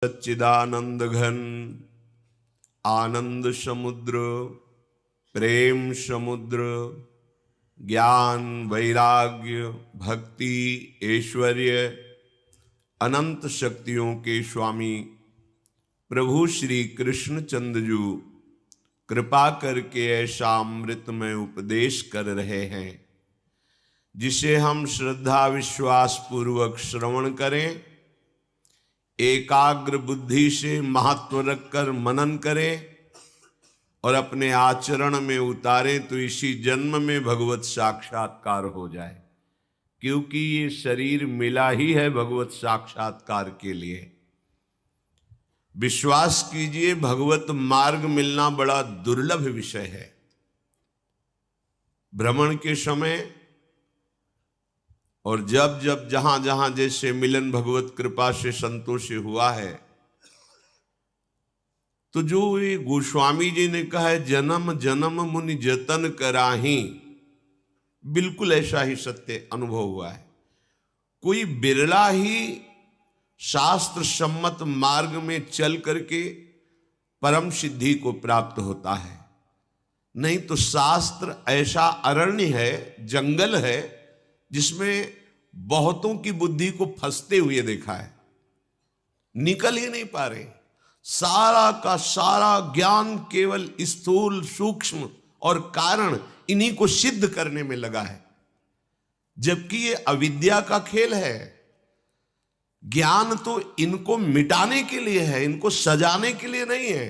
सच्चिदानंद घन आनंद समुद्र प्रेम समुद्र ज्ञान वैराग्य भक्ति ऐश्वर्य अनंत शक्तियों के स्वामी प्रभु श्री कृष्णचंद्र जी कृपा करके ऐसा अमृतमय उपदेश कर रहे हैं जिसे हम श्रद्धा विश्वास पूर्वक श्रवण करें, एकाग्र बुद्धि से महत्व रखकर मनन करें और अपने आचरण में उतारें तो इसी जन्म में भगवत साक्षात्कार हो जाए। क्योंकि ये शरीर मिला ही है भगवत साक्षात्कार के लिए। विश्वास कीजिए, भगवत मार्ग मिलना बड़ा दुर्लभ विषय है। भ्रमण के समय और जब जब जहां जहां जैसे मिलन भगवत कृपा से संतोष से हुआ है, तो जो ये गोस्वामी जी ने कहा है जन्म जन्म मुनि जतन कराही, बिल्कुल ऐसा ही सत्य अनुभव हुआ है। कोई बिरला ही शास्त्र सम्मत मार्ग में चल करके परम सिद्धि को प्राप्त होता है। नहीं तो शास्त्र ऐसा अरण्य है, जंगल है, जिसमें बहुतों की बुद्धि को फंसते हुए देखा है, निकल ही नहीं पा रहे। सारा का सारा ज्ञान केवल स्थूल सूक्ष्म और कारण इन्हीं को सिद्ध करने में लगा है, जबकि ये अविद्या का खेल है। ज्ञान तो इनको मिटाने के लिए है, इनको सजाने के लिए नहीं है।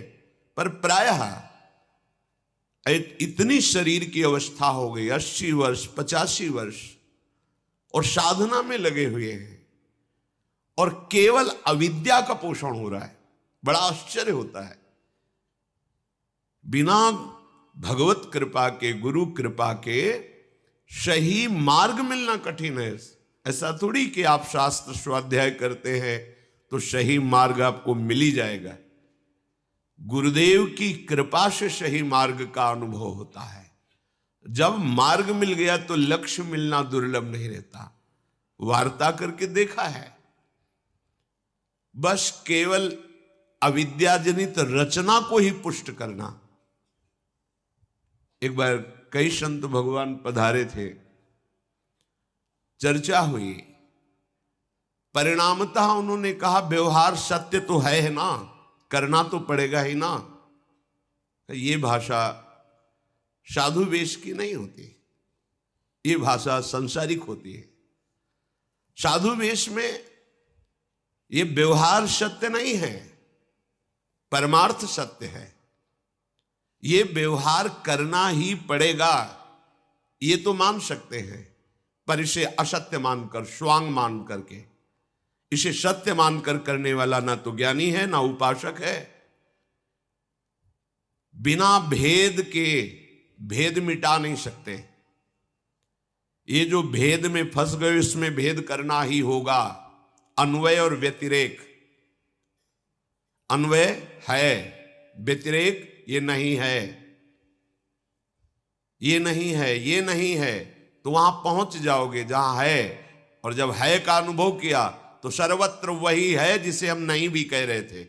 पर प्रायः इतनी शरीर की अवस्था हो गई, 80 वर्ष 85 वर्ष, और साधना में लगे हुए हैं और केवल अविद्या का पोषण हो रहा है। बड़ा आश्चर्य होता है। बिना भगवत कृपा के, गुरु कृपा के सही मार्ग मिलना कठिन है। ऐसा थोड़ी कि आप शास्त्र स्वाध्याय करते हैं तो सही मार्ग आपको मिल ही जाएगा। गुरुदेव की कृपा से सही मार्ग का अनुभव होता है। जब मार्ग मिल गया तो लक्ष्य मिलना दुर्लभ नहीं रहता। वार्ता करके देखा है, बस केवल अविद्याजनित रचना को ही पुष्ट करना। एक बार कई संत भगवान पधारे थे, चर्चा हुई, परिणामतः उन्होंने कहा व्यवहार सत्य तो है ना, करना तो पड़ेगा ही ना। ये भाषा साधु वेश की नहीं होती, ये भाषा संसारिक होती है। साधु वेश में ये व्यवहार सत्य नहीं है, परमार्थ सत्य है। ये व्यवहार करना ही पड़ेगा, ये तो मान सकते हैं, पर इसे असत्य मानकर, स्वांग मान करके, इसे सत्य मानकर करने वाला ना तो ज्ञानी है ना उपासक है। बिना भेद के भेद मिटा नहीं सकते। ये जो भेद में फंस गए, इसमें भेद करना ही होगा। अन्वय और व्यतिरेक, अन्वय है, व्यतिरेक ये नहीं है, ये नहीं है, ये नहीं है, तो वहां पहुंच जाओगे जहां है। और जब है का अनुभव किया तो सर्वत्र वही है जिसे हम नहीं भी कह रहे थे।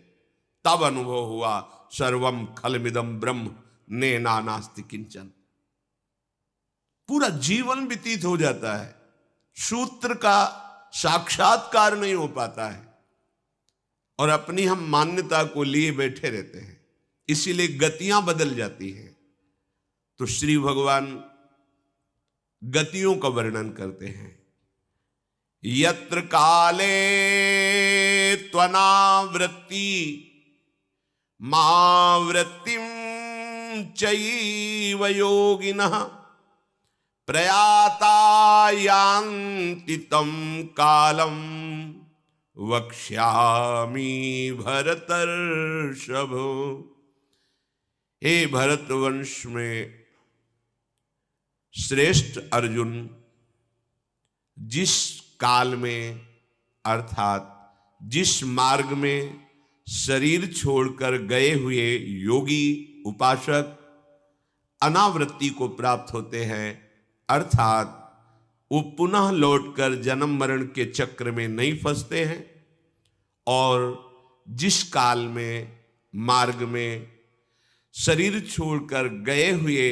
तब अनुभव हुआ सर्वम खलमिदम ब्रह्म नेना नास्ति किंचन। पूरा जीवन व्यतीत हो जाता है, सूत्र का साक्षात्कार नहीं हो पाता है और अपनी हम मान्यता को लिए बैठे रहते हैं। इसीलिए गतियां बदल जाती हैं। तो श्री भगवान गतियों का वर्णन करते हैं। यत्र काले त्वनावृत्ति मावृत्तिम चैव योगिनः प्रयाता यान्ति तं कालम वक्ष्यामि भरतर्षभ। हे भरतवंश में श्रेष्ठ अर्जुन, जिस काल में अर्थात जिस मार्ग में शरीर छोड़कर गए हुए योगी उपासक अनावृत्ति को प्राप्त होते हैं, अर्थात वो पुनः लौटकर जन्म मरण के चक्र में नहीं फंसते हैं और जिस काल में मार्ग में शरीर छोड़कर गए हुए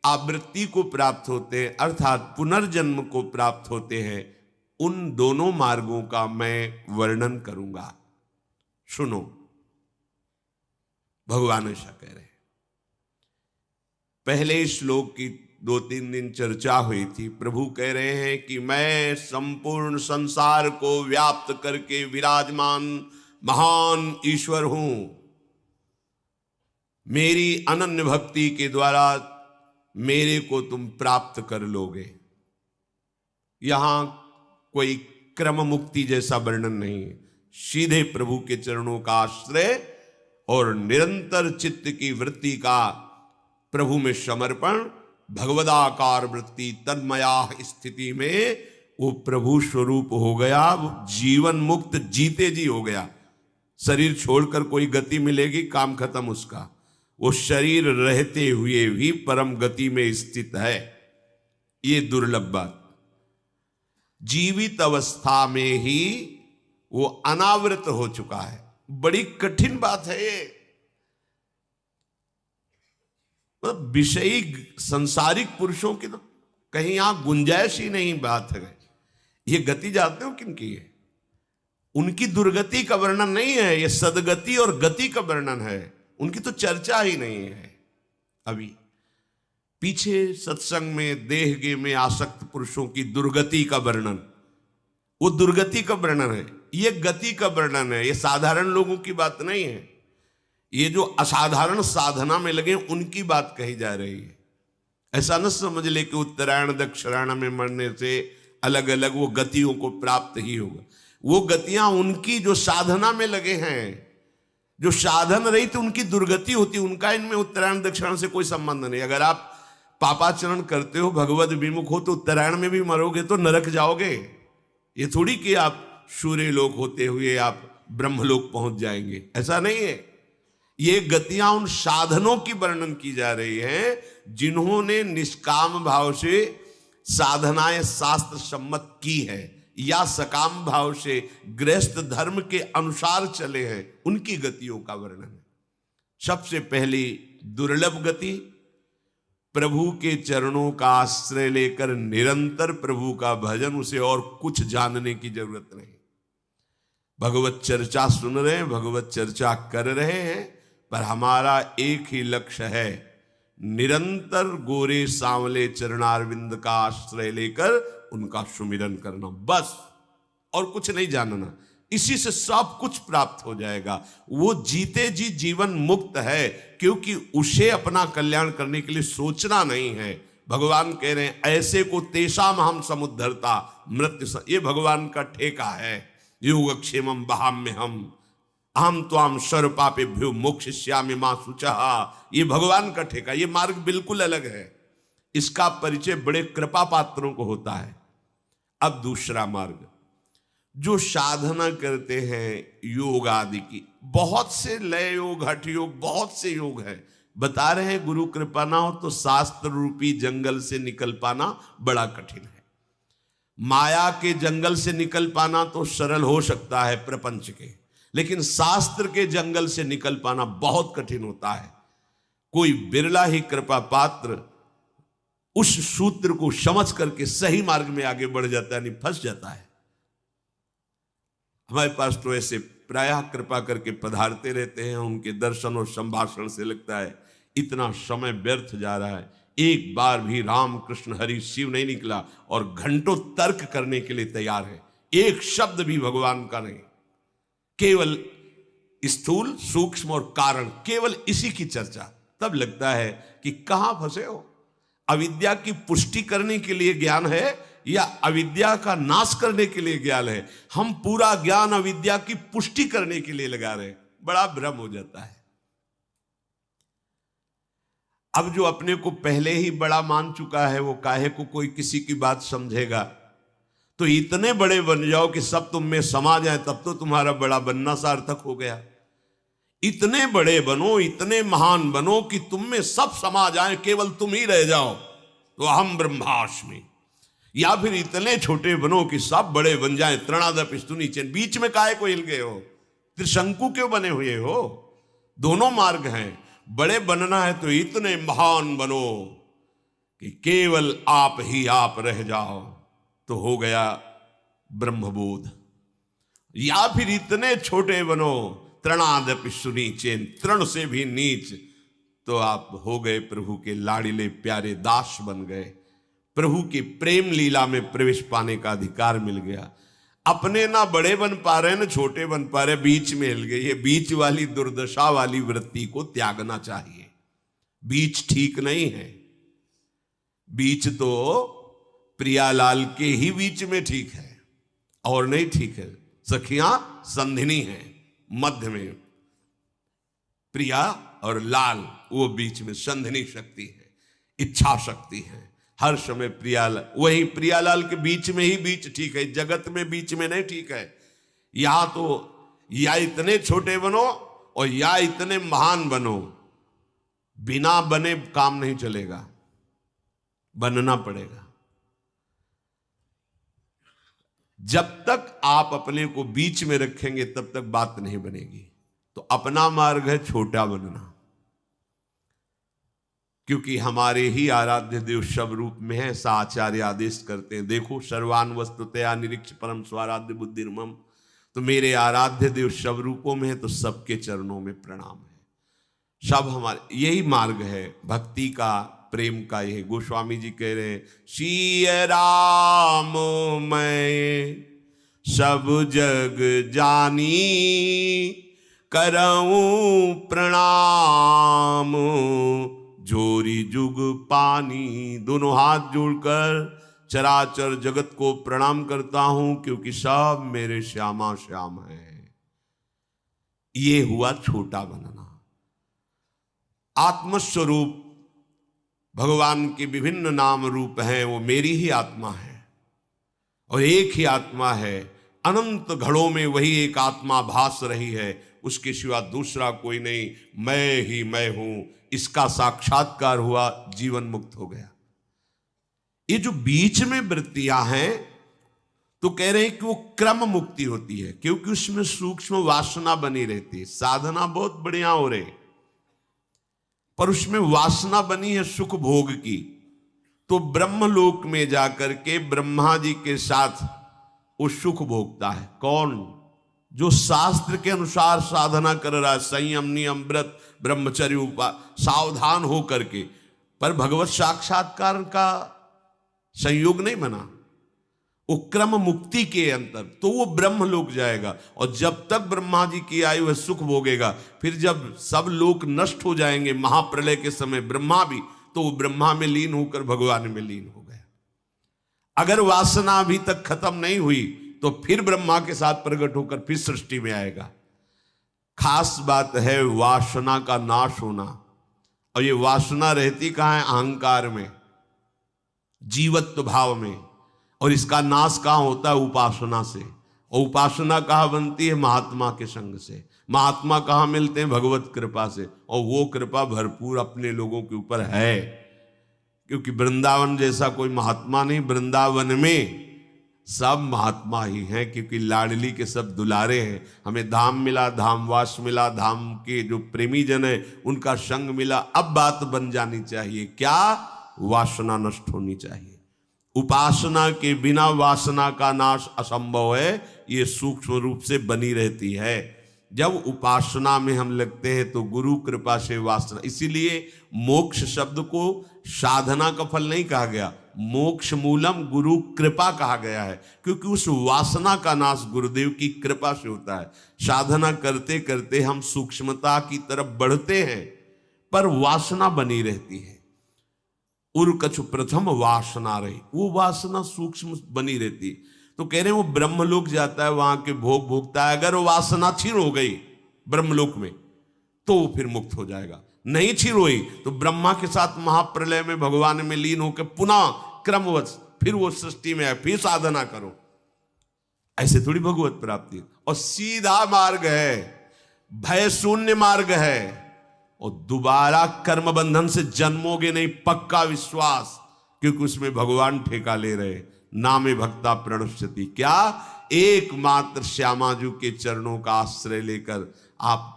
आवृत्ति को प्राप्त होते हैं, अर्थात पुनर्जन्म को प्राप्त होते हैं, उन दोनों मार्गों का मैं वर्णन करूंगा। सुनो, भगवान ऐसा कह रहे हैं। पहले श्लोक की 2-3 दिन चर्चा हुई थी। प्रभु कह रहे हैं कि मैं संपूर्ण संसार को व्याप्त करके विराजमान महान ईश्वर हूं। मेरी अनन्य भक्ति के द्वारा मेरे को तुम प्राप्त कर लोगे। यहां कोई क्रम मुक्ति जैसा वर्णन नहीं है, सीधे प्रभु के चरणों का आश्रय और निरंतर चित्त की वृत्ति का प्रभु में समर्पण, भगवदाकार वृत्ति तन्मया स्थिति में वो प्रभु स्वरूप हो गया, जीवन मुक्त जीते जी हो गया। शरीर छोड़कर कोई गति मिलेगी, काम खत्म उसका। वो शरीर रहते हुए भी परम गति में स्थित है। ये दुर्लभ बात। जीवित अवस्था में ही वो अनावृत हो चुका है। बड़ी कठिन बात है ये। मतलब विषयी सांसारिक पुरुषों की तो कहीं यहां गुंजाइश ही नहीं बात है। ये गति जानते हो किनकी है? उनकी दुर्गति का वर्णन नहीं है, ये सदगति और गति का वर्णन है। उनकी तो चर्चा ही नहीं है। अभी पीछे सत्संग में देहगे में आसक्त पुरुषों की दुर्गति का वर्णन, वो दुर्गति का वर्णन है। ये गति का वर्णन है। ये साधारण लोगों की बात नहीं है। ये जो असाधारण साधना में लगे उनकी बात कही जा रही है। ऐसा न समझ ले कि उत्तरायण दक्षिणायण में मरने से अलग अलग वो गतियों को प्राप्त ही होगा। वो गतियां उनकी जो साधना में लगे हैं, जो साधन रही तो उनकी दुर्गति होती, उनका इनमें उत्तरायण दक्षिणायन से कोई संबंध नहीं। अगर आप पापाचरण करते हो, भगवत विमुख हो, तो उत्तरायण में भी मरोगे तो नरक जाओगे। ये थोड़ी कि आप सूर्य लोक होते हुए आप ब्रह्मलोक पहुंच जाएंगे, ऐसा नहीं है। ये गतियां उन साधनों की वर्णन की जा रही है जिन्होंने निष्काम भाव से साधनाएं शास्त्र सम्मत की है या सकाम भाव से गृहस्थ धर्म के अनुसार चले हैं, उनकी गतियों का वर्णन है। सबसे पहली दुर्लभ गति, प्रभु के चरणों का आश्रय लेकर निरंतर प्रभु का भजन, उसे और कुछ जानने की जरूरत नहीं। भगवत चर्चा सुन रहे हैं, भगवत चर्चा कर रहे हैं, पर हमारा एक ही लक्ष्य है, निरंतर गोरे सांवले चरणारविंद का आश्रय लेकर उनका सुमिरन करना, बस, और कुछ नहीं जानना। इसी से सब कुछ प्राप्त हो जाएगा। वो जीते जी जीवन मुक्त है, क्योंकि उसे अपना कल्याण करने के लिए सोचना नहीं है। भगवान कह रहे हैं ऐसे को तेषाम हम समुद्धरता मृत्यु, ये भगवान का ठेका है। योगक्षेमम बहाम्य हम त्वाम सर्व पापेभ्यो मोक्षयिष्यामि मा शुचः, ये भगवान का ठेका। ये मार्ग बिल्कुल अलग है। इसका परिचय बड़े कृपा पात्रों को होता है। अब दूसरा मार्ग, जो साधना करते हैं योग आदि की, बहुत से लय योग, हठ योग, बहुत से योग है। बता रहे हैं गुरु कृपा ना हो तो शास्त्र रूपी जंगल से निकल पाना बड़ा कठिन है। माया के जंगल से निकल पाना तो सरल हो सकता है प्रपंच के, लेकिन शास्त्र के जंगल से निकल पाना बहुत कठिन होता है। कोई बिरला ही कृपा पात्र उस सूत्र को समझ करके सही मार्ग में आगे बढ़ जाता है, नहीं फंस जाता है। हमारे पास तो ऐसे प्रायः कृपा करके पधारते रहते हैं। उनके दर्शन और संभाषण से लगता है इतना समय व्यर्थ जा रहा है। एक बार भी राम कृष्ण हरि शिव नहीं निकला और घंटों तर्क करने के लिए तैयार है। एक शब्द भी भगवान का नहीं, केवल स्थूल सूक्ष्म और कारण, केवल इसी की चर्चा। तब लगता है कि कहां फंसे हो। अविद्या की पुष्टि करने के लिए ज्ञान है या अविद्या का नाश करने के लिए ज्ञान है? हम पूरा ज्ञान अविद्या की पुष्टि करने के लिए लगा रहे हैं। बड़ा भ्रम हो जाता है। अब जो अपने को पहले ही बड़ा मान चुका है, वो काहे को कोई किसी की बात समझेगा। तो इतने बड़े बन जाओ कि सब तुम में समा जाए, तब तो तुम्हारा बड़ा बनना सार्थक हो गया। इतने बड़े बनो, इतने महान बनो कि तुम में सब समा जाए, केवल तुम ही रह जाओ, तो अहम ब्रह्मास्मि। या फिर इतने छोटे बनो कि सब बड़े बन जाए, तृणादप स्तुनि चैन, बीच में काहे को हिल गए हो? त्रिशंकु क्यों बने हुए हो? दोनों मार्ग हैं। बड़े बनना है तो इतने महान बनो कि केवल आप ही आप रह जाओ, तो हो गया ब्रह्मबोध। या फिर इतने छोटे बनो, तृणादपि सुनीचेन, तृण से भी नीच, तो आप हो गए प्रभु के लाड़िले प्यारे दास बन गए। प्रभु की प्रेम लीला में प्रवेश पाने का अधिकार मिल गया। अपने ना बड़े बन पा रहे ना छोटे बन पा रहे, बीच में हिल गए। ये बीच वाली दुर्दशा वाली वृत्ति को त्यागना चाहिए। बीच ठीक नहीं है। बीच तो प्रियालाल के ही बीच में ठीक है और नहीं ठीक है। सखियां संधिनी है, मध्य में प्रिया और लाल, वो बीच में संधिनी शक्ति है, इच्छा शक्ति है। हर समय प्रियालाल, वही प्रियालाल के बीच में ही बीच ठीक है, जगत में बीच में नहीं ठीक है। या तो या इतने छोटे बनो और या इतने महान बनो। बिना बने काम नहीं चलेगा, बनना पड़ेगा। जब तक आप अपने को बीच में रखेंगे तब तक बात नहीं बनेगी। तो अपना मार्ग है छोटा बनना, क्योंकि हमारे ही आराध्य देव शब रूप में है। ऐसा आचार्य आदेश करते हैं। देखो, सर्वान वस्तुतया निरीक्ष परम स्वाराध्य बुद्धिर्मम, तो मेरे आराध्य देव शब रूपों में है, तो सबके चरणों में प्रणाम है। सब हमारे यही मार्ग है भक्ति का, प्रेम का। यही गोस्वामी जी कह रहे हैं, सिय राम मैं सब जग जानी, करऊं प्रणाम जोरी जुग पानी। दोनों हाथ जोड़कर चराचर जगत को प्रणाम करता हूं, क्योंकि सब मेरे श्यामा श्याम है। ये हुआ छोटा बनना। आत्मस्वरूप भगवान के विभिन्न नाम रूप हैं, वो मेरी ही आत्मा है और एक ही आत्मा है। अनंत घड़ों में वही एक आत्मा भास रही है, उसके सिवा दूसरा कोई नहीं। मैं ही मैं हूं, इसका साक्षात्कार हुआ, जीवन मुक्त हो गया। ये जो बीच में वृत्तियां हैं, तो कह रहे हैं कि वो क्रम मुक्ति होती है, क्योंकि उसमें सूक्ष्म वासना बनी रहती है। साधना बहुत बढ़िया हो रही, पर उसमें वासना बनी है सुख भोग की। तो ब्रह्मलोक में जाकर के ब्रह्मा जी के साथ वो सुख भोगता है। कौन? जो शास्त्र के अनुसार साधना कर रहा है, संयम नियम व्रत ब्रह्मचर्य सावधान हो करके, पर भगवत साक्षात्कार का संयोग नहीं बना। वो क्रम मुक्ति के अंतर, तो वो ब्रह्मलोक जाएगा। और जब तक ब्रह्मा जी की आयु है सुख भोगेगा। फिर जब सब लोक नष्ट हो जाएंगे महाप्रलय के समय, ब्रह्मा भी, तो वो ब्रह्मा में लीन होकर भगवान में लीन हो गया। अगर वासना अभी तक खत्म नहीं हुई, तो फिर ब्रह्मा के साथ प्रकट होकर फिर सृष्टि में आएगा। खास बात है वासना का नाश होना। और ये वासना रहती कहाँ है? अहंकार में, जीवत्व भाव में। और इसका नाश कहाँ होता है? उपासना से। और उपासना कहाँ बनती है? महात्मा के संग से। महात्मा कहाँ मिलते हैं? भगवत कृपा से। और वो कृपा भरपूर अपने लोगों के ऊपर है, क्योंकि वृंदावन जैसा कोई महात्मा नहीं। वृंदावन में सब महात्मा ही हैं, क्योंकि लाडली के सब दुलारे हैं। हमें धाम मिला, धामवास मिला, धाम के जो प्रेमी जन है उनका संग मिला। अब बात बन जानी चाहिए क्या? वासना नष्ट होनी चाहिए। उपासना के बिना वासना का नाश असंभव है, ये सूक्ष्म रूप से बनी रहती है। जब उपासना में हम लगते हैं तो गुरु कृपा से वासना, इसीलिए मोक्ष शब्द को साधना का फल नहीं कहा गया, मोक्ष मूलम गुरु कृपा कहा गया है, क्योंकि उस वासना का नाश गुरुदेव की कृपा से होता है। साधना करते करते हम सूक्ष्मता की तरफ बढ़ते हैं, पर वासना बनी रहती है। उर्कछु प्रथम वासना रही, वो वासना सूक्ष्म बनी रहती। तो कह रहे हैं वो ब्रह्मलोक जाता है, वहां के भोग भोगता है। अगर वो वासना क्षीण हो गई ब्रह्मलोक में, तो वो फिर मुक्त हो जाएगा। नहीं क्षीण हुई तो ब्रह्मा के साथ महाप्रलय में भगवान में लीन होकर पुनः क्रमवश फिर वो सृष्टि में है, फिर साधना करो। ऐसे थोड़ी भगवत प्राप्ति। और सीधा मार्ग है, भय शून्य मार्ग है, और दोबारा कर्म बंधन से जन्मोगे नहीं, पक्का विश्वास, क्योंकि उसमें भगवान ठेका ले रहे। नामे भक्ता प्रणश्यति, क्या? एकमात्र श्यामाजू के चरणों का आश्रय लेकर आप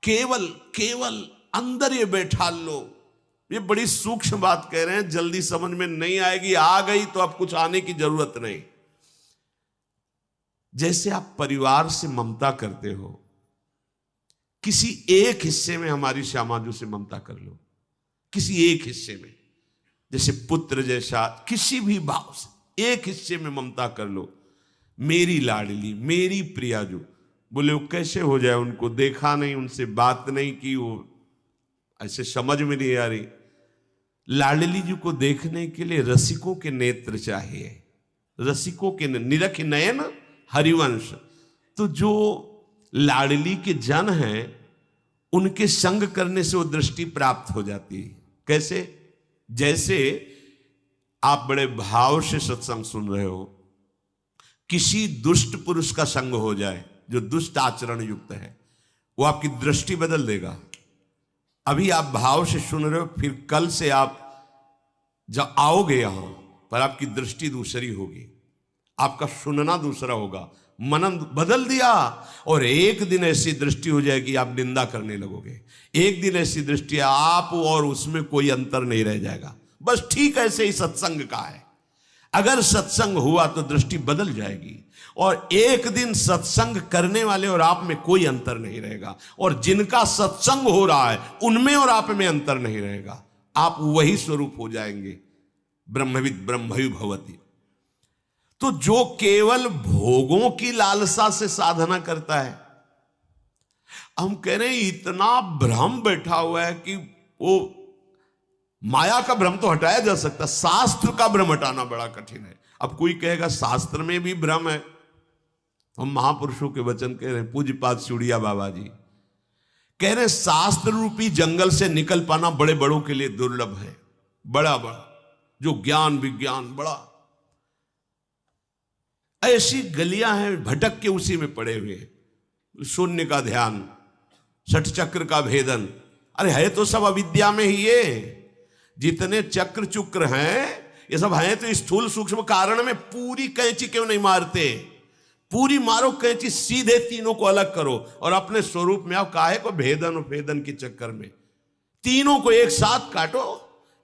केवल केवल अंदर ये बैठा लो। ये बड़ी सूक्ष्म बात कह रहे हैं, जल्दी समझ में नहीं आएगी, आ गई तो अब कुछ आने की जरूरत नहीं। जैसे आप परिवार से ममता करते हो, किसी एक हिस्से में हमारी श्यामाजू से ममता कर लो, किसी एक हिस्से में, जैसे पुत्र जैसा किसी भी भाव से एक हिस्से में ममता कर लो। मेरी लाडली, मेरी प्रियाजू। बोले वो कैसे हो जाए, उनको देखा नहीं, उनसे बात नहीं की, वो ऐसे समझ में नहीं आ रही। लाडली जी को देखने के लिए रसिकों के नेत्र चाहिए, रसिकों के निरख नयन हरिवंश। तो जो लाडली के जन हैं उनके संग करने से वो दृष्टि प्राप्त हो जाती है। कैसे? जैसे आप बड़े भाव से सत्संग सुन रहे हो, किसी दुष्ट पुरुष का संग हो जाए जो दुष्ट आचरण युक्त है, वो आपकी दृष्टि बदल देगा। अभी आप भाव से सुन रहे हो, फिर कल से आप जब आओगे यहां पर आपकी दृष्टि दूसरी होगी, आपका सुनना दूसरा होगा, मनन बदल दिया। और एक दिन ऐसी दृष्टि हो जाएगी आप निंदा करने लगोगे। एक दिन ऐसी दृष्टि आप और उसमें कोई अंतर नहीं रह जाएगा। बस ठीक ऐसे ही सत्संग का है, अगर सत्संग हुआ तो दृष्टि बदल जाएगी और एक दिन सत्संग करने वाले और आप में कोई अंतर नहीं रहेगा, और जिनका सत्संग हो रहा है उनमें और आप में अंतर नहीं रहेगा। आप वही स्वरूप हो जाएंगे, ब्रह्मविद ब्रह्मयु भवति। तो जो केवल भोगों की लालसा से साधना करता है, हम कह रहे हैं इतना भ्रम बैठा हुआ है कि वो माया का भ्रम तो हटाया जा सकता, शास्त्र का भ्रम हटाना बड़ा कठिन है। अब कोई कहेगा शास्त्र में भी भ्रम है, हम महापुरुषों के वचन कह रहे हैं। पूज्यपाद चूड़िया बाबा जी कह रहे हैं शास्त्र रूपी जंगल से निकल पाना बड़े बड़ों के लिए दुर्लभ है। बड़ा बड़ा जो ज्ञान विज्ञान बड़ा, ऐसी गलियां हैं भटक के उसी में पड़े हुए। शून्य का ध्यान, षट चक्र का भेदन, अरे है तो सब अविद्या में ही। ये जितने चक्र चुक्र हैं ये सब हैं तो स्थूल सूक्ष्म कारण में। पूरी कैंची क्यों नहीं मारते? पूरी मारो कैंची, सीधे तीनों को अलग करो और अपने स्वरूप में आओ। काहे को भेदन और भेदन के चक्कर में तीनों को एक साथ काटो।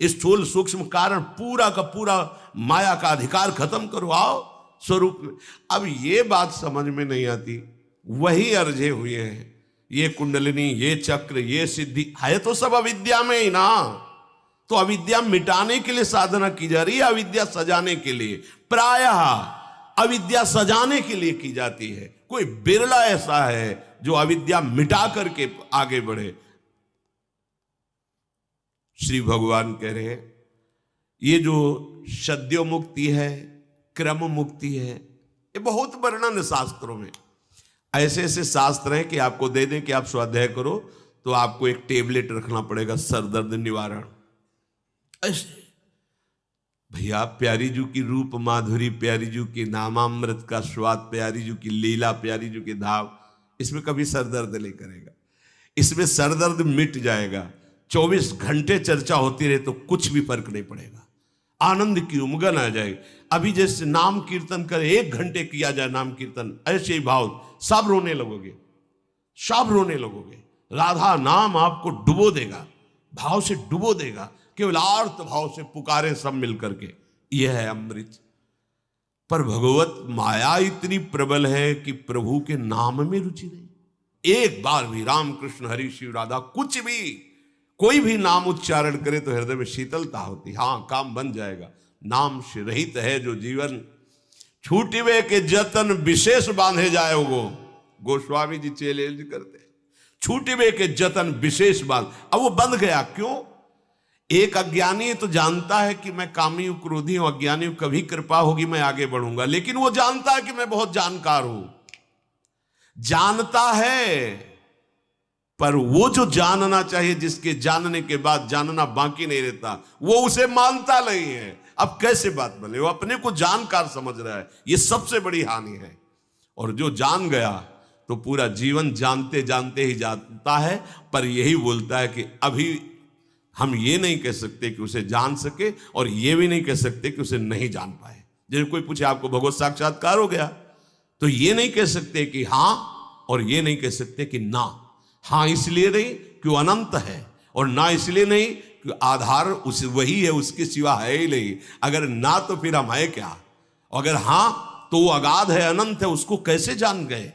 स्थूल सूक्ष्म कारण पूरा का पूरा माया का अधिकार खत्म करो, आओ स्वरूप में। अब ये बात समझ में नहीं आती, वही अर्जे हुए हैं। ये कुंडलिनी, ये चक्र, ये सिद्धि है तो सब अविद्या में ही ना। तो अविद्या मिटाने के लिए साधना की जा रही है, अविद्या सजाने के लिए। प्रायः अविद्या सजाने के लिए की जाती है। कोई बिरला ऐसा है जो अविद्या मिटा करके आगे बढ़े। श्री भगवान कह रहे हैं ये जो सद्यो मुक्ति है, क्रम मुक्ति है, ये बहुत वर्णन है शास्त्रों में। ऐसे ऐसे शास्त्र हैं कि आपको दे दें कि आप स्वाध्याय करो तो आपको एक टेबलेट रखना पड़ेगा सरदर्द निवारण। ऐसे भैया प्यारी जू की रूप माधुरी, प्यारी जू की नामामृत का स्वाद, प्यारी जू की लीला, प्यारी जू की धाव, इसमें कभी सरदर्द नहीं करेगा। इसमें सरदर्द मिट जाएगा। 24 घंटे चर्चा होती रहे तो कुछ भी फर्क नहीं पड़ेगा। आनंद की उमगन आ जाएगी। अभी जैसे नाम कीर्तन करे, 1 घंटे किया जाए नाम कीर्तन, ऐसे ही भाव, सब रोने लगोगे, सब रोने लगोगे। राधा नाम आपको डुबो देगा, भाव से डुबो देगा। केवल आर्त भाव से पुकारे सब मिलकर के, यह है अमृत। पर भगवत माया इतनी प्रबल है कि प्रभु के नाम में रुचि नहीं। एक बार भी राम कृष्ण हरि शिव राधा कुछ भी कोई भी नाम उच्चारण करे तो हृदय में शीतलता होती। हाँ, काम बन जाएगा। नाम से रहित है जो जीवन, छूटिवे के जतन विशेष बांधे जाए। गोस्वामी जी चैलेंज करते, छूटिवे के जतन विशेष बांध। अब वो बंध गया, क्यों? एक अज्ञानी तो जानता है कि मैं कामी हूं, क्रोधी हूं, अज्ञानी हूं, कभी कृपा होगी मैं आगे बढ़ूंगा। लेकिन वो जानता है कि मैं बहुत जानकार हूं, जानता है, पर वो जो जानना चाहिए, जिसके जानने के बाद जानना बाकी नहीं रहता, वो उसे मानता नहीं है। अब कैसे बात बने? वो अपने को जानकार समझ रहा है, ये सबसे बड़ी हानि है। और जो जान गया तो पूरा जीवन जानते जानते ही जानता है, पर यही बोलता है कि अभी हम ये नहीं कह सकते कि उसे जान सके, और ये भी नहीं कह सकते कि उसे नहीं जान पाए। जैसे कोई पूछे आपको भगवत साक्षात्कार हो गया, तो ये नहीं कह सकते कि हां और ये नहीं कह सकते कि ना। हां इसलिए नहीं कि वो अनंत है, और ना इसलिए नहीं कि आधार उस वही है, उसके सिवा है ही नहीं। अगर ना तो फिर हम है क्या? अगर हां तो वो अगाध है, अनंत है, उसको कैसे जान गए?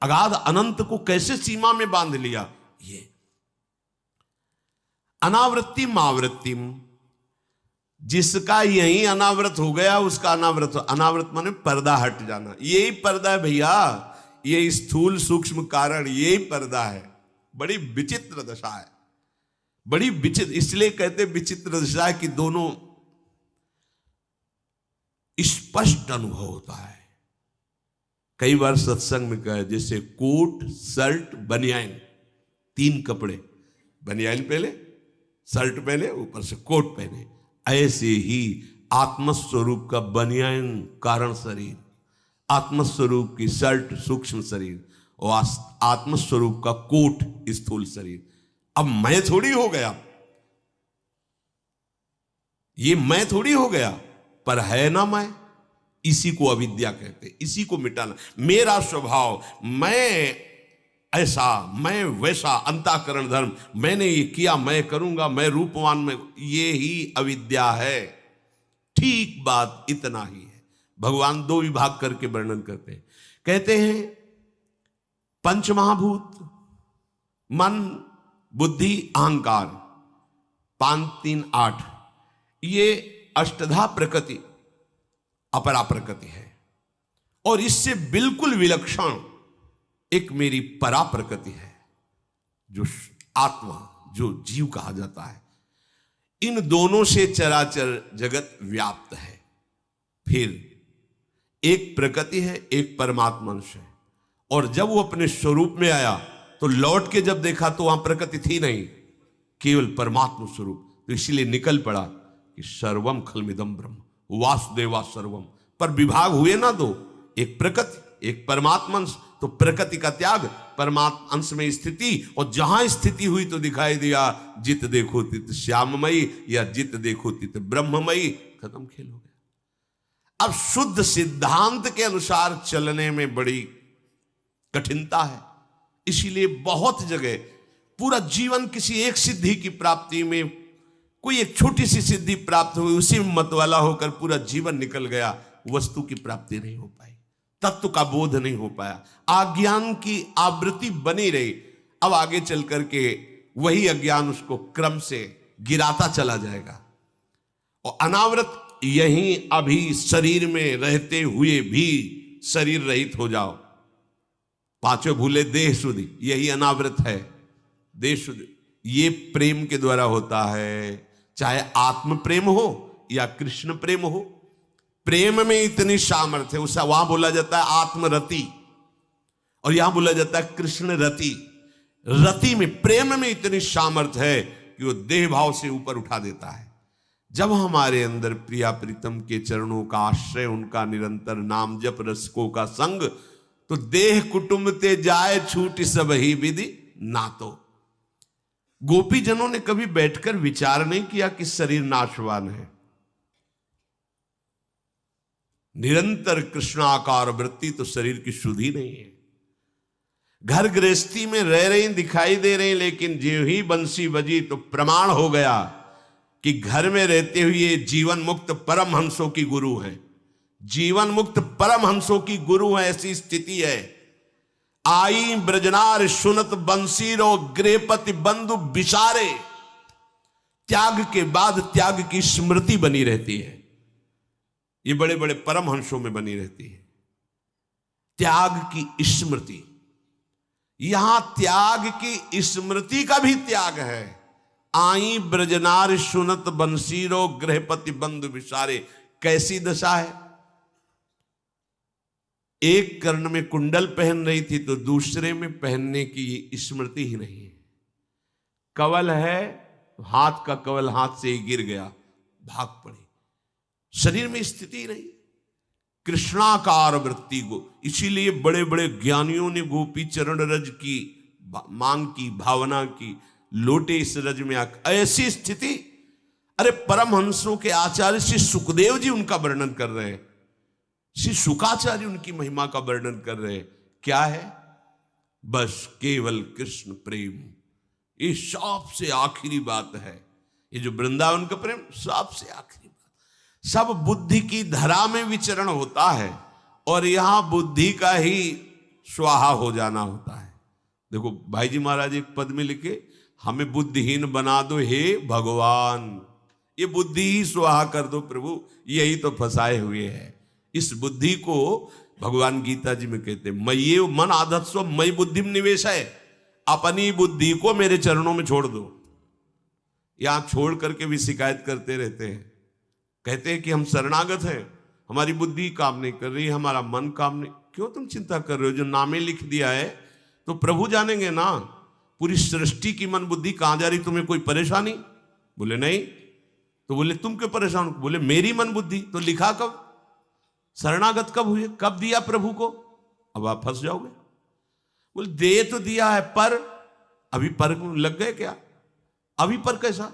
अगाध अनंत को कैसे सीमा में बांध लिया? ये अनावृत्ति मावृत्तिम, जिसका यही अनावृत हो गया उसका अनावृत। अनावृत माने पर्दा हट जाना, यही पर्दा है भैया। ये स्थूल सूक्ष्म कारण यही पर्दा है। बड़ी विचित्र दशा है, बड़ी विचित्र। इसलिए कहते विचित्र दशा है कि दोनों स्पष्ट अनुभव होता है। कई बार सत्संग में कहे, जैसे कोट शर्ट बनियान, 3 कपड़े, बनियान पहले, शर्ट पहने, ऊपर से कोट पहने, ऐसे ही आत्मस्वरूप का बनियान कारण शरीर, आत्मस्वरूप की शर्ट सूक्ष्म शरीर, और आत्मस्वरूप का कोट स्थूल शरीर। अब मैं थोड़ी हो गया, ये मैं थोड़ी हो गया, पर है ना मैं। इसी को अविद्या कहते, इसी को मिटाना। मेरा स्वभाव, मैं ऐसा, मैं वैसा, अंतःकरण धर्म, मैंने ये किया, मैं करूंगा, मैं रूपवान में, ये ही अविद्या है। ठीक बात इतना ही है। भगवान 2 विभाग करके वर्णन करते हैं। कहते हैं पंचमहाभूत, मन, बुद्धि, अहंकार, 5, 3, 8, ये अष्टधा प्रकृति अपरा प्रकृति है। और इससे बिल्कुल विलक्षण एक मेरी परा प्रकृति है, जो आत्मा, जो जीव कहा जाता है। इन दोनों से चराचर जगत व्याप्त है। फिर एक प्रकृति है, एक परमात्मा अंश है। और जब वो अपने स्वरूप में आया तो लौट के जब देखा तो वहां प्रकृति थी नहीं, केवल परमात्मा स्वरूप। तो इसलिए निकल पड़ा कि सर्वम खलमिदम ब्रह्म वासुदेवा सर्वम। पर विभाग हुए ना 2, एक प्रकृति, एक परमात्मा अंश। तो प्रकृति का त्याग, परमात्मा अंश में स्थिति, और जहां स्थिति हुई तो दिखाई दिया जित देखो तित श्याममयी, या जित देखो तित ब्रह्ममयी। खत्म खेल हो गया। अब शुद्ध सिद्धांत के अनुसार चलने में बड़ी कठिनता है। इसीलिए बहुत जगह पूरा जीवन किसी एक सिद्धि की प्राप्ति में, कोई एक छोटी सी सिद्धि प्राप्त हुई, उसी में मतवाला होकर पूरा जीवन निकल गया, वस्तु की प्राप्ति नहीं हो पाई, तत्व का बोध नहीं हो पाया, अज्ञान की आवृत्ति बनी रही। अब आगे चल करके वही अज्ञान उसको क्रम से गिराता चला जाएगा। और अनावृत यहीं अभी शरीर में रहते हुए भी शरीर रहित हो जाओ। 5 भूले देह शुद्धि, यही अनावृत है। देह शुद्धि ये प्रेम के द्वारा होता है, चाहे आत्म प्रेम हो या कृष्ण प्रेम हो। प्रेम में इतनी सामर्थ्य है, उसे वहां बोला जाता है आत्मरति, और यहां बोला जाता है कृष्ण रति। रति में, प्रेम में इतनी सामर्थ्य है कि वो देह भाव से ऊपर उठा देता है। जब हमारे अंदर प्रिया प्रीतम के चरणों का आश्रय, उनका निरंतर नाम जप, रसकों का संग, तो देह कुटुंब ते जाए छूट सब ही विधि नातो। गोपी जनों ने कभी बैठकर विचार नहीं किया कि शरीर नाशवान है। निरंतर कृष्णाकार वृत्ति तो शरीर की शुद्धि नहीं है। घर गृहस्थी में रह रही, दिखाई दे रही, लेकिन जो ही बंसी बजी तो प्रमाण हो गया कि घर में रहते हुए जीवन मुक्त परमहंसों की गुरु है। जीवन मुक्त परमहंसों की गुरु है, ऐसी स्थिति है। आई ब्रजनार सुनत बंसीरो गृहपति बंधु विचारे। त्याग के बाद त्याग की स्मृति बनी रहती है। ये बड़े बड़े परमहंसों में बनी रहती है, त्याग की स्मृति। यहां त्याग की स्मृति का भी त्याग है। आई ब्रजनार सुनत बंसीरो गृहपति बंधु विचारे। कैसी दशा है? एक कर्ण में कुंडल पहन रही थी तो दूसरे में पहनने की स्मृति ही नहीं है। कवल है, हाथ का कवल हाथ से ही गिर गया, भाग पड़ी। शरीर में स्थिति नहीं, कृष्णाकार वृत्ति को। इसीलिए बड़े बड़े ज्ञानियों ने गोपी चरण रज की मांग की, भावना की, लोटे इस रज में आकर ऐसी स्थिति। अरे परमहंसों के आचार्य श्री सुखदेव जी उनका वर्णन कर रहे हैं। श्री शुकाचार्य उनकी महिमा का वर्णन कर रहे हैं। क्या है? बस केवल कृष्ण प्रेम, ये सबसे आखिरी बात है। ये जो वृंदावन का प्रेम सबसे आखिरी बात। सब बुद्धि की धरा में विचरण होता है और यहां बुद्धि का ही स्वाहा हो जाना होता है। देखो भाई जी महाराज एक पद में लिखे, हमें बुद्धिहीन बना दो हे भगवान, ये बुद्धि ही स्वाहा कर दो प्रभु, यही तो फंसाए हुए हैं। इस बुद्धि को भगवान गीता जी में कहते हैं, मय्ये मन आधत्स्व मयि बुद्धिम निवेशय, अपनी बुद्धि को मेरे चरणों में छोड़ दो। यहां छोड़ करके भी शिकायत करते रहते हैं, कहते हैं कि हम शरणागत हैं, हमारी बुद्धि काम नहीं कर रही, हमारा मन काम नहीं। क्यों तुम चिंता कर रहे हो? जो नामे लिख दिया है तो प्रभु जानेंगे ना। पूरी सृष्टि की मन बुद्धि कहां जा रही, तुम्हें कोई परेशानी? बोले नहीं। तो बोले तुम क्यों परेशान हो? बोले मेरी मन बुद्धि। तो लिखा कब? शरणागत कब हुए? कब दिया प्रभु को? अब आप फंस जाओगे। बोले दे तो दिया है, पर अभी पर लग गए क्या? अभी पर कैसा?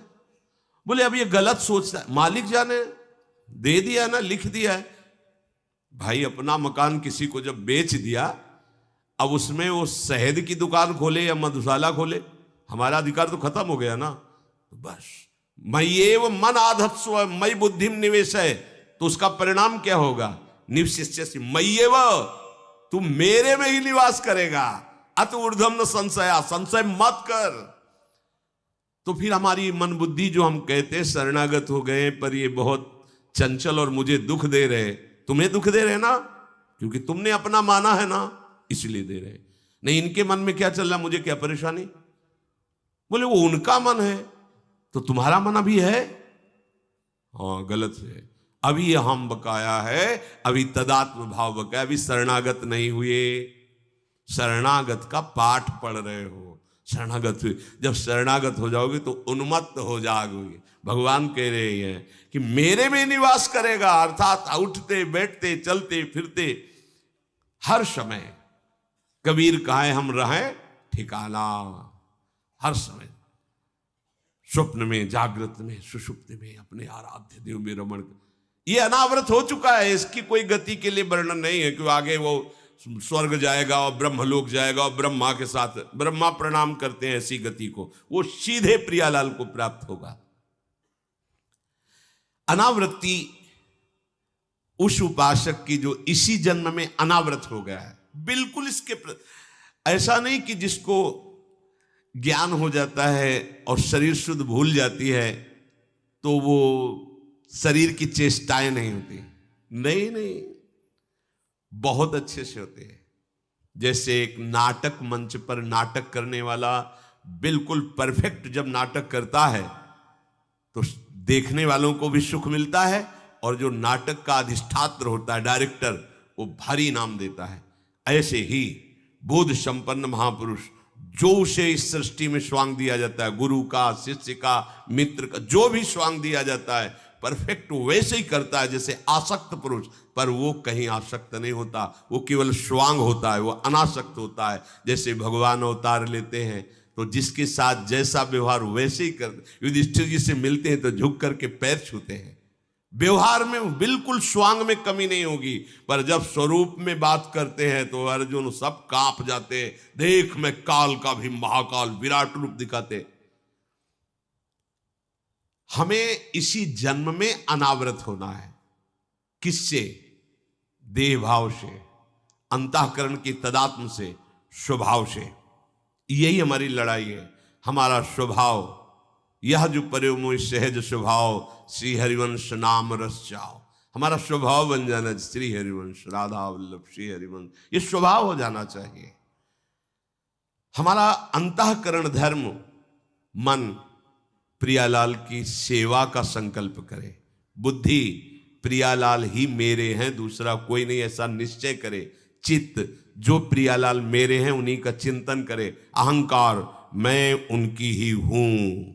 बोले अब ये गलत सोचता है, मालिक जाने, दे दिया ना, लिख दिया है। भाई अपना मकान किसी को जब बेच दिया, अब उसमें वो शहद की दुकान खोले या मधुशाला खोले, हमारा अधिकार तो खत्म हो गया ना। तो बस मय्येव मन आधत्स्व मयि बुद्धिम निवेशय, तो उसका परिणाम क्या होगा? निवशिष्यसि मय्येव, तू मेरे में ही निवास करेगा। अत ऊर्ध्वम न संशया, संशय मत कर। तो फिर हमारी मन बुद्धि जो हम कहते हैं शरणागत हो गए, पर ये बहुत चंचल और मुझे दुख दे रहे। तुम्हें दुख दे रहे ना, क्योंकि तुमने अपना माना है ना, इसलिए दे रहे। नहीं इनके मन में क्या चल रहा, मुझे क्या परेशानी? बोले वो उनका मन है, तो तुम्हारा मन अभी है? हाँ गलत है। अभी हम बकाया है, अभी तदात्म भाव बकाया, अभी शरणागत नहीं हुए। शरणागत का पाठ पढ़ रहे हो, शरणागत हुए। जब शरणागत हो जाओगे तो उन्मत्त हो जाओगे। भगवान कह रहे हैं कि मेरे में निवास करेगा, अर्थात उठते बैठते चलते फिरते हर समय। कबीर कहे हम रहे ठिकाना, हर समय स्वप्न में, जागृत में, सुषुप्ति में अपने आराध्य देव में रमण। ये अनावृत हो चुका है, इसकी कोई गति के लिए वर्णन नहीं है कि आगे वो स्वर्ग जाएगा और ब्रह्मलोक जाएगा और ब्रह्मा के साथ, ब्रह्मा प्रणाम करते हैं ऐसी गति को, वो सीधे प्रियालाल को प्राप्त होगा। अनावृत्ति उस उपासक की जो इसी जन्म में अनावृत हो गया है, बिल्कुल इसके ऐसा नहीं कि जिसको ज्ञान हो जाता है और शरीर शुद्ध भूल जाती है तो वो शरीर की चेष्टाएं नहीं होती। नहीं नहीं, बहुत अच्छे से होते हैं। जैसे एक नाटक मंच पर नाटक करने वाला बिल्कुल परफेक्ट जब नाटक करता है तो देखने वालों को भी सुख मिलता है, और जो नाटक का अधिष्ठात्र होता है डायरेक्टर, वो भारी इनाम देता है। ऐसे ही बोध संपन्न महापुरुष, जो उसे इस सृष्टि में स्वांग दिया जाता है, गुरु का, शिष्य का, मित्र का, जो भी स्वांग दिया जाता है, परफेक्ट वैसे ही करता है जैसे आसक्त पुरुष। पर वो कहीं आसक्त नहीं होता, वो केवल स्वांग होता है, वो अनासक्त होता है। जैसे भगवान अवतार लेते हैं तो जिसके साथ जैसा व्यवहार वैसे ही करते। युधिष्ठिर जी से मिलते हैं तो झुक करके पैर छूते हैं। व्यवहार में बिल्कुल स्वांग में कमी नहीं होगी, पर जब स्वरूप में बात करते हैं तो अर्जुन सब कांप जाते हैं। देख मैं काल का भी महाकाल विराट रूप दिखाते। हमें इसी जन्म में अनावृत होना है। किससे? देह भाव से, अंतःकरण की तदात्म से, स्वभाव से। यही हमारी लड़ाई है। हमारा स्वभाव, यह जो परमो सहज स्वभाव श्री हरिवंश नाम रस जाओ, हमारा स्वभाव बन जाना। श्री हरिवंश, राधा वल्लभ श्री हरिवंश, ये स्वभाव हो जाना चाहिए। हमारा अंतःकरण धर्म, मन प्रियालाल की सेवा का संकल्प करे। बुद्धि प्रियालाल ही मेरे हैं, दूसरा कोई नहीं, ऐसा निश्चय करे। चित्त जो प्रियालाल मेरे हैं उन्हीं का चिंतन करे। अहंकार मैं उनकी ही हूं,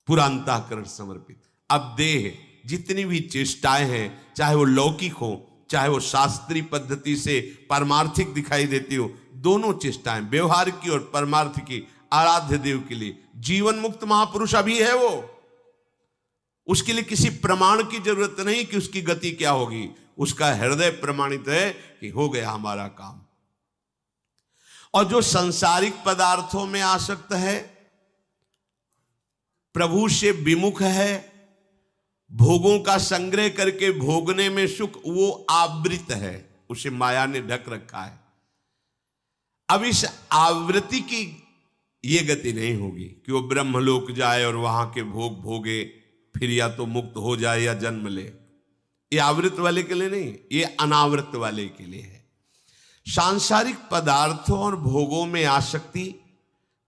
पूरा अंतःकरण समर्पित। अब देह जितनी भी चेष्टाएं हैं, चाहे वो लौकिक हो, चाहे वो शास्त्रीय पद्धति से परमार्थिक दिखाई देती हो, दोनों चेष्टाएं व्यवहार की और परमार्थ की, आराध्य देव के लिए। जीवन मुक्त महापुरुष अभी है वो, उसके लिए किसी प्रमाण की जरूरत नहीं कि उसकी गति क्या होगी। उसका हृदय प्रमाणित है कि हो गया हमारा काम। और जो सांसारिक पदार्थों में आसक्त है, प्रभु से विमुख है, भोगों का संग्रह करके भोगने में सुख, वो आवृत है, उसे माया ने ढक रखा है। अब इस आवृत्ति की ये गति नहीं होगी कि वो ब्रह्मलोक जाए और वहां के भोग भोगे, फिर या तो मुक्त हो जाए या जन्म ले। ये आवृत वाले के लिए नहीं, ये अनावृत वाले के लिए है। सांसारिक पदार्थों और भोगों में आसक्ति,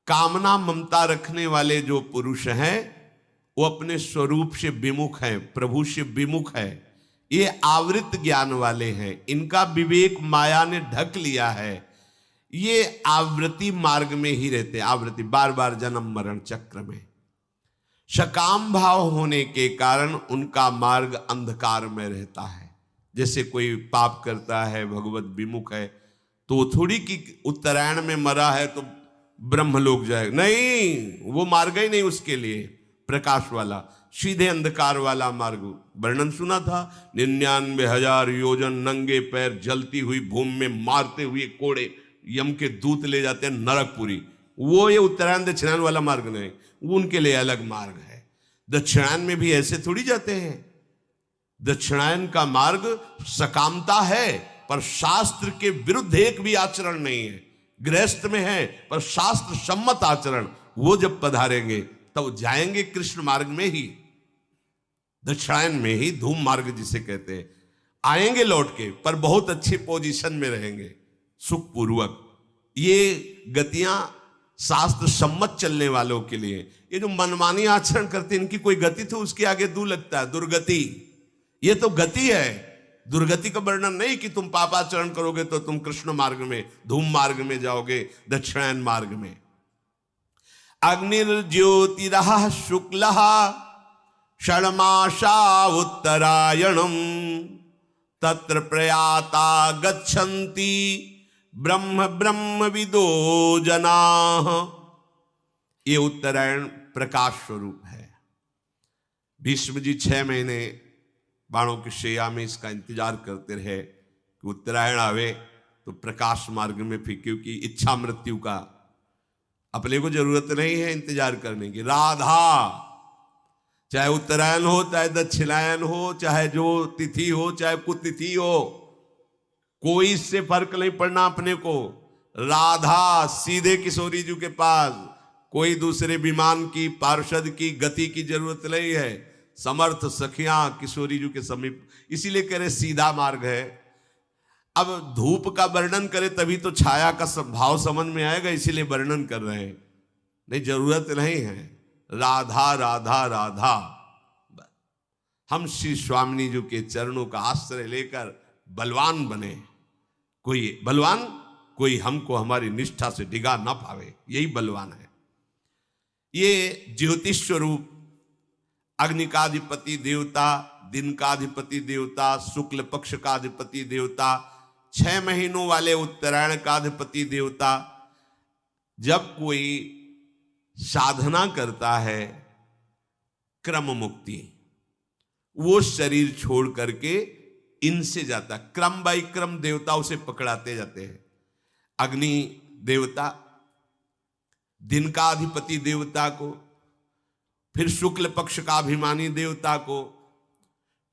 कामना, ममता रखने वाले जो पुरुष हैं वो अपने स्वरूप से विमुख हैं, प्रभु से विमुख है। ये आवृत ज्ञान वाले हैं, इनका विवेक माया ने ढक लिया है। ये आवृत्ति मार्ग में ही रहते, आवृत्ति बार बार जन्म मरण चक्र में। सकाम भाव होने के कारण उनका मार्ग अंधकार में रहता है। जैसे कोई पाप करता है, भगवत विमुख है, तो थोड़ी कि उत्तरायण में मरा है तो ब्रह्मलोक जाएगा, नहीं, वो मार्ग ही नहीं उसके लिए प्रकाश वाला, सीधे अंधकार वाला मार्ग। वर्णन सुना था, 99,000 योजन नंगे पैर जलती हुई भूमि में मारते हुए कोड़े यम के दूत ले जाते हैं नरकपुरी। वो ये उत्तरायण दक्षिणायन वाला मार्ग नहीं, वो उनके लिए अलग मार्ग है। दक्षिणायन में भी ऐसे थोड़ी जाते हैं। दक्षिणायन का मार्ग सकामता है, पर शास्त्र के विरुद्ध एक भी आचरण नहीं है। गृहस्थ में है पर शास्त्र सम्मत आचरण। वो जब पधारेंगे तब जाएंगे कृष्ण मार्ग में ही, दक्षिणायन में ही, धूम मार्ग जिसे कहते हैं। आएंगे लौट के, पर बहुत अच्छी पोजीशन में रहेंगे, सुखपूर्वक। ये गतियां शास्त्र सम्मत चलने वालों के लिए। ये जो मनमानी आचरण करते हैं, इनकी कोई गति तो उसके आगे दू लगता है, दुर्गति। ये तो गति है, दुर्गति का वर्णन नहीं कि तुम पापाचरण करोगे तो तुम कृष्ण मार्ग में, धूम मार्ग में जाओगे, दक्षिणायन मार्ग में। अग्निर्ज्योतिरः शुक्लः षण्मासा उत्तरायणम तत्र प्रयाता गच्छन्ति ब्रह्म ब्रह्मविदो जनाः। ये उत्तरायण प्रकाश स्वरूप है। भीष्म जी 6 महीने बाणों की शैया में इसका इंतजार करते रहे कि उत्तरायण आवे तो प्रकाश मार्ग में फिर, क्योंकि इच्छा मृत्यु का अपने को जरूरत नहीं है इंतजार करने की। राधा, चाहे उत्तरायण हो, चाहे दक्षिणायन हो, चाहे जो तिथि हो, चाहे कुतिथि हो, कोई इससे फर्क नहीं पड़ना अपने को। राधा सीधे किशोरी जी के पास, कोई दूसरे विमान की, पार्षद की, गति की जरूरत नहीं है। समर्थ सखियां किशोरी जी के समीप, इसीलिए कह रहे सीधा मार्ग है। अब धूप का वर्णन करे तभी तो छाया का भाव समझ में आएगा, इसीलिए वर्णन कर रहे हैं, नहीं जरूरत नहीं है। राधा राधा राधा। हम श्री स्वामिनी जी के चरणों का आश्रय लेकर बलवान बने। कोई बलवान, कोई हमको हमारी निष्ठा से डिगा ना पावे, यही बलवान है। ये ज्योतिष स्वरूप, अग्नि का अधिपति देवता, दिन का अधिपति देवता, शुक्ल पक्ष का अधिपति देवता, 6 महीनों वाले उत्तरायण का अधिपति देवता। जब कोई साधना करता है क्रम मुक्ति, वो शरीर छोड़ करके इनसे जाता, क्रम बाई क्रम देवता उसे पकड़ाते जाते हैं। अग्नि देवता, दिन का अधिपति देवता को, फिर शुक्ल पक्ष का अभिमानी देवता को,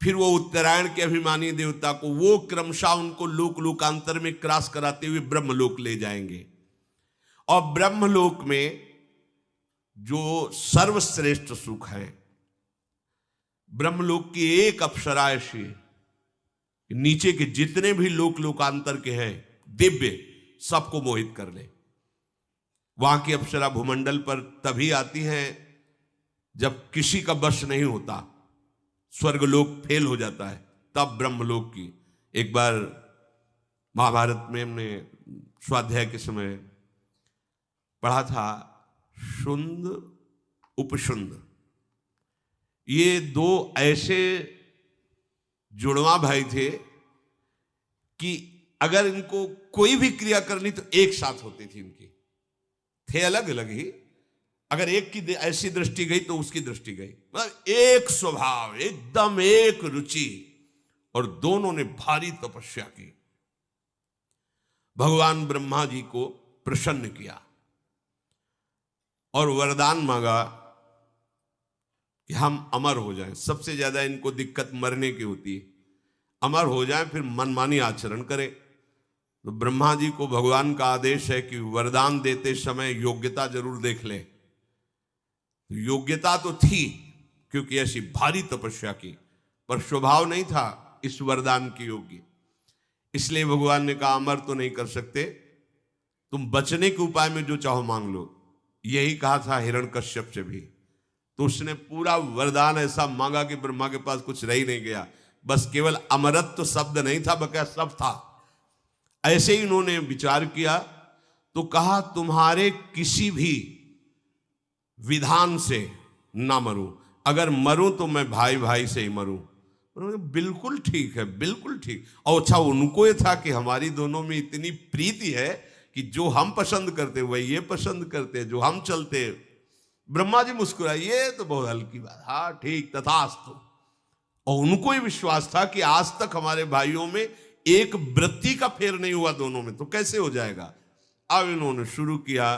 फिर वो उत्तरायण के अभिमानी देवता को, वो क्रमशः उनको लोक लोकांतर में क्रॉस कराते हुए ब्रह्मलोक ले जाएंगे। और ब्रह्मलोक में जो सर्वश्रेष्ठ सुख है, ब्रह्मलोक की एक अप्सरा ऐसी, नीचे के जितने भी लोक लोकांतर के हैं दिव्य, सबको मोहित कर ले। वहां की अप्सरा भूमंडल पर तभी आती है जब किसी का वश नहीं होता, स्वर्गलोक फेल हो जाता है, तब ब्रह्मलोक की। एक बार महाभारत में हमने स्वाध्याय के समय पढ़ा था, शुंद उपशुंद, ये 2 ऐसे जुड़वा भाई थे कि अगर इनको कोई भी क्रिया करनी तो एक साथ होती थी इनकी। थे अलग अलग ही, अगर एक की ऐसी दृष्टि गई तो उसकी दृष्टि गई, मतलब एक स्वभाव, एकदम एक रुचि। और दोनों ने भारी तपस्या की। भगवान ब्रह्मा जी को प्रसन्न किया और वरदान मांगा कि हम अमर हो जाएं। सबसे ज्यादा इनको दिक्कत मरने की होती है, अमर हो जाएं फिर मनमानी आचरण करें। तो ब्रह्मा जी को भगवान का आदेश है कि वरदान देते समय योग्यता जरूर देख ले। योग्यता तो थी क्योंकि ऐसी भारी तपस्या की, पर स्वभाव नहीं था इस वरदान की योग्य। इसलिए भगवान ने कहा अमर तो नहीं कर सकते, तुम बचने के उपाय में जो चाहो मांग लो। यही कहा था हिरण्यकश्यप से भी। तो उसने पूरा वरदान ऐसा मांगा कि ब्रह्मा के पास कुछ रह ही नहीं गया, बस केवल अमरत्व तो शब्द नहीं था, बकाया सब था। ऐसे ही इन्होंने विचार किया तो कहा तुम्हारे किसी भी विधान से ना मरूं, अगर मरूं तो मैं भाई भाई से ही मरूं। बिल्कुल ठीक है, बिल्कुल ठीक। और अच्छा उनको ये था कि हमारी दोनों में इतनी प्रीति है कि जो हम पसंद करते वही ये पसंद करते, जो हम चलते। ब्रह्मा जी मुस्कुराए, ये तो बहुत हल्की बात, हाँ ठीक तथास्तु। और उनको ही विश्वास था कि आज तक हमारे भाइयों में एक वृत्ति का फेर नहीं हुआ दोनों में, तो कैसे हो जाएगा। अब इन्होंने शुरू किया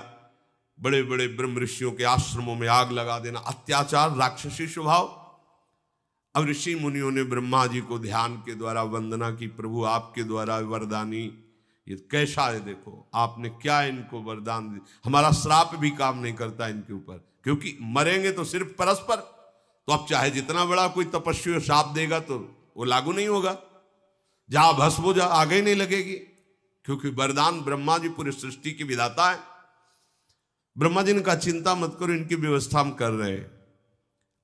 बड़े बड़े ब्रह्म ऋषियों के आश्रमों में आग लगा देना, अत्याचार, राक्षसी स्वभाव। अब ऋषि मुनियों ने ब्रह्मा जी को ध्यान के द्वारा वंदना की, प्रभु आपके द्वारा वरदानी ये कैसा है, देखो आपने क्या इनको वरदान दिया, हमारा श्राप भी काम नहीं करता इनके ऊपर, क्योंकि मरेंगे तो सिर्फ परस्पर। तो अब चाहे जितना बड़ा कोई तपस्वी श्राप देगा तो वो लागू नहीं होगा, जहां भस्म हो जा आगे ही नहीं लगेगी, क्योंकि वरदान ब्रह्मा जी पूरी सृष्टि की विधाता है। ब्रह्मा जी ने कहा चिंता मत करो, इनकी व्यवस्था हम कर रहे हैं।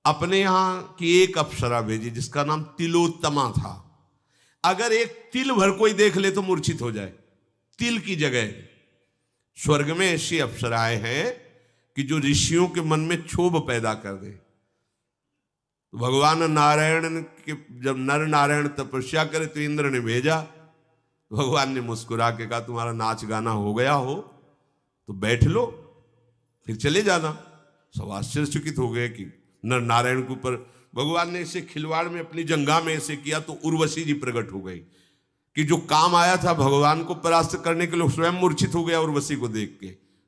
अपने यहां की एक अप्सरा भेजी जिसका नाम तिलोत्तमा था। अगर एक तिल भर कोई देख ले तो मूर्छित हो जाए, तिल की जगह। स्वर्ग में ऐसी अप्सराएं हैं कि जो ऋषियों के मन में क्षोभ पैदा कर दे। तो भगवान नारायण के जब नर नारायण तपस्या करे तो इंद्र ने भेजा, तो भगवान ने मुस्कुरा के कहा तुम्हारा नाच गाना हो गया हो तो बैठ लो, फिर चले जाना। सब आश्चर्यचकित हो गए कि नर नारायण के ऊपर भगवान ने इसे खिलवाड़ में अपनी जंगा में ऐसे किया। तो उर्वशी जी प्रकट हो गई कि जो काम आया था भगवान को परास्त करने के लिए स्वयं मूर्छित हो गया उर्वशी को देख के।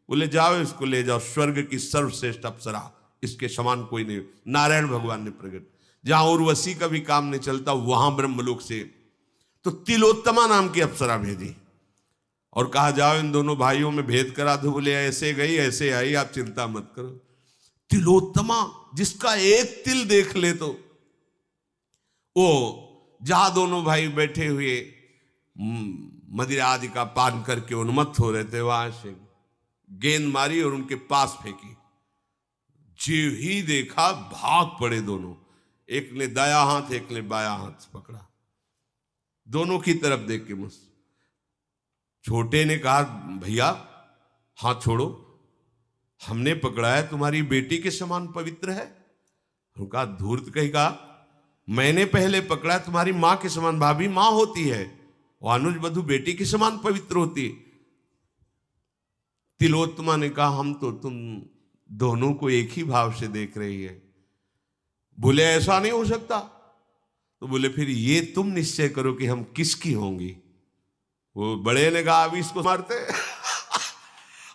बोले जाओ इसको ले जाओ, स्वर्ग की सर्वश्रेष्ठ अप्सरा, इसके समान कोई नहीं। नारायण भगवान ने प्रकट, जहां उर्वशी का भी काम नहीं चलता वहां ब्रह्मलोक से तो तिलोत्तमा नाम की अप्सरा भेजी और कहा जाओ इन दोनों भाइयों में भेद करा दो। बोले ऐसे गई ऐसे आई, आप चिंता मत करो। तिलोत्तमा जिसका एक तिल देख ले तो वो जहां दोनों भाई बैठे हुए मदिरा आदि का पान करके उन्मत्त हो रहे थे, वहां से गेंद मारी और उनके पास फेंकी। जीव ही देखा भाग पड़े दोनों, एक ने दाया हाथ एक ने बाया हाथ पकड़ा, दोनों की तरफ देख के मुझ छोटे ने कहा भैया हाथ छोड़ो, हमने पकड़ा है तुम्हारी बेटी के समान पवित्र है। उनका धूर्त कही कहा मैंने पहले पकड़ा है तुम्हारी मां के समान, भाभी मां होती है और अनुज बधू बेटी के समान पवित्र होती है। तिलोत्तमा ने कहा हम तो तुम दोनों को एक ही भाव से देख रही है। बोले ऐसा नहीं हो सकता। तो बोले फिर ये तुम निश्चय करो कि हम किसकी होंगी। वो बड़े ने कहा अभी इसको मारते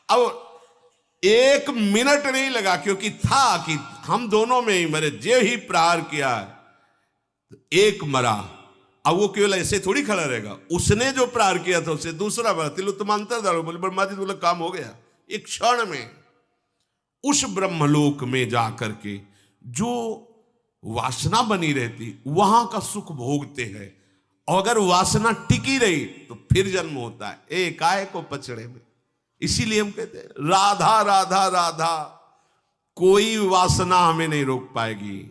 अब एक मिनट नहीं लगा, क्योंकि था कि हम दोनों में ही मरे, जे ही प्रहार किया तो एक मरा। अब वो केवल ऐसे थोड़ी खड़ा रहेगा, उसने जो प्रहार किया था उससे दूसरा मरा। तिलोत्तमा अंतर्धान बोले ब्रह्मा जी, बोले काम हो गया। एक क्षण में उस ब्रह्मलोक में जाकर के जो वासना बनी रहती वहां का सुख भोगते हैं, और अगर वासना टिकी रही तो फिर जन्म होता है एकाएक को पचड़े में। इसीलिए हम कहते हैं राधा राधा राधा, कोई वासना हमें नहीं रोक पाएगी।